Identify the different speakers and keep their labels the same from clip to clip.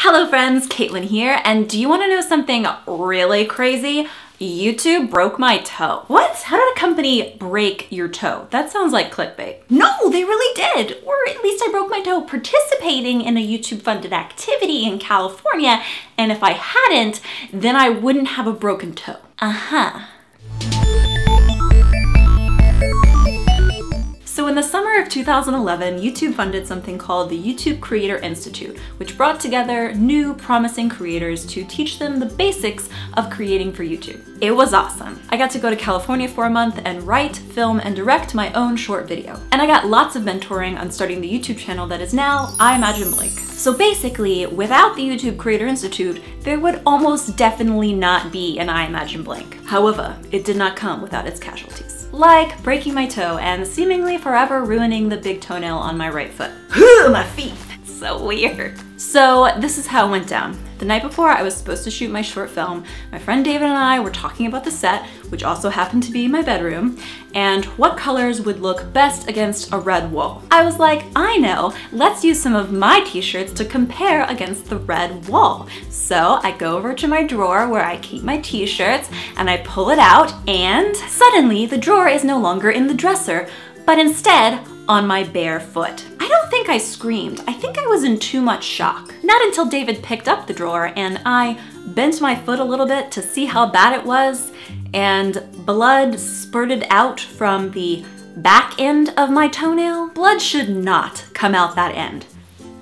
Speaker 1: Hello friends, Caitlin here, and do you want to know something really crazy? YouTube broke my toe. What? How did a company break your toe? That sounds like clickbait. No, they really did. Or at least I broke my toe participating in a YouTube funded activity in California, and if I hadn't, then I wouldn't have a broken toe. So in the summer of 2011, YouTube funded something called the YouTube Creator Institute, which brought together new, promising creators to teach them the basics of creating for YouTube. It was awesome. I got to go to California for a month and write, film, and direct my own short video. And I got lots of mentoring on starting the YouTube channel that is now I Imagine Blink. So basically, without the YouTube Creator Institute, there would almost definitely not be an I Imagine Blink. However, it did not come without its casualties. Like breaking my toe and seemingly forever ruining the big toenail on my right foot. My feet. So weird. So this is how it went down. The night before I was supposed to shoot my short film, my friend David and I were talking about the set, which also happened to be my bedroom, and what colors would look best against a red wall. I was like, I know, let's use some of my t-shirts to compare against the red wall. So I go over to my drawer where I keep my t-shirts and I pull it out, and suddenly the drawer is no longer in the dresser, but instead on my bare foot. I don't think I screamed. I think I was in too much shock. Not until David picked up the drawer and I bent my foot a little bit to see how bad it was, and blood spurted out from the back end of my toenail. Blood should not come out that end.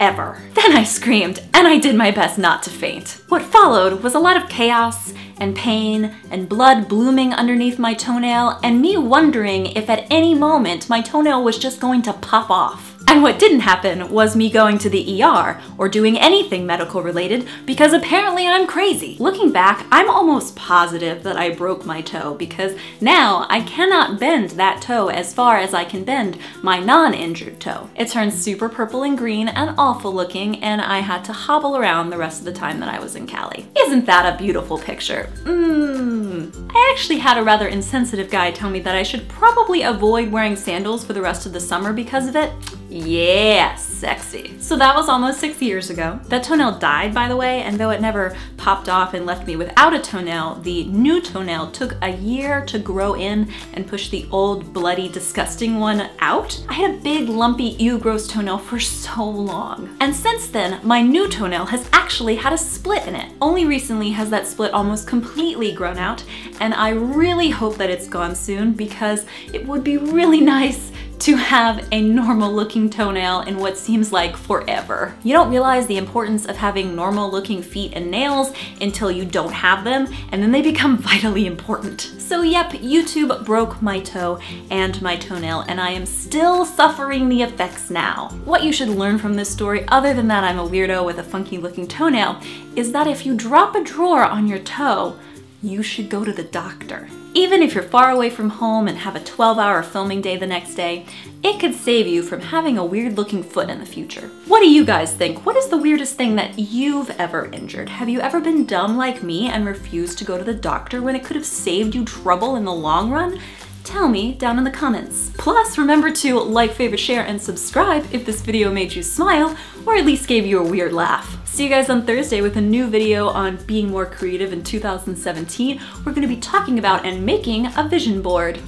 Speaker 1: Ever. Then I screamed, and I did my best not to faint. What followed was a lot of chaos and pain and blood blooming underneath my toenail, and me wondering if at any moment my toenail was just going to pop off. And what didn't happen was me going to the ER or doing anything medical related, because apparently I'm crazy. Looking back, I'm almost positive that I broke my toe, because now I cannot bend that toe as far as I can bend my non-injured toe. It turned super purple and green and awful looking, and I had to hobble around the rest of the time that I was in Cali. Isn't that a beautiful picture? I actually had a rather insensitive guy tell me that I should probably avoid wearing sandals for the rest of the summer because of it. Yeah, sexy. So that was almost 6 years ago. That toenail died, by the way, and though it never popped off and left me without a toenail, the new toenail took a year to grow in and push the old, bloody, disgusting one out. I had a big, lumpy, ew, gross toenail for so long. And since then, my new toenail has actually had a split in it. Only recently has that split almost completely grown out, and I really hope that it's gone soon, because it would be really nice to have a normal looking toenail in what seems like forever. You don't realize the importance of having normal looking feet and nails until you don't have them, and then they become vitally important. So yep, YouTube broke my toe and my toenail, and I am still suffering the effects now. What you should learn from this story, other than that I'm a weirdo with a funky looking toenail, is that if you drop a drawer on your toe, you should go to the doctor. Even if you're far away from home and have a 12-hour filming day the next day, it could save you from having a weird looking foot in the future. What do you guys think? What is the weirdest thing that you've ever injured? Have you ever been dumb like me and refused to go to the doctor when it could have saved you trouble in the long run? Tell me down in the comments. Plus, remember to like, favorite, share, and subscribe if this video made you smile, or at least gave you a weird laugh. See you guys on Thursday with a new video on being more creative in 2017. We're gonna be talking about and making a vision board.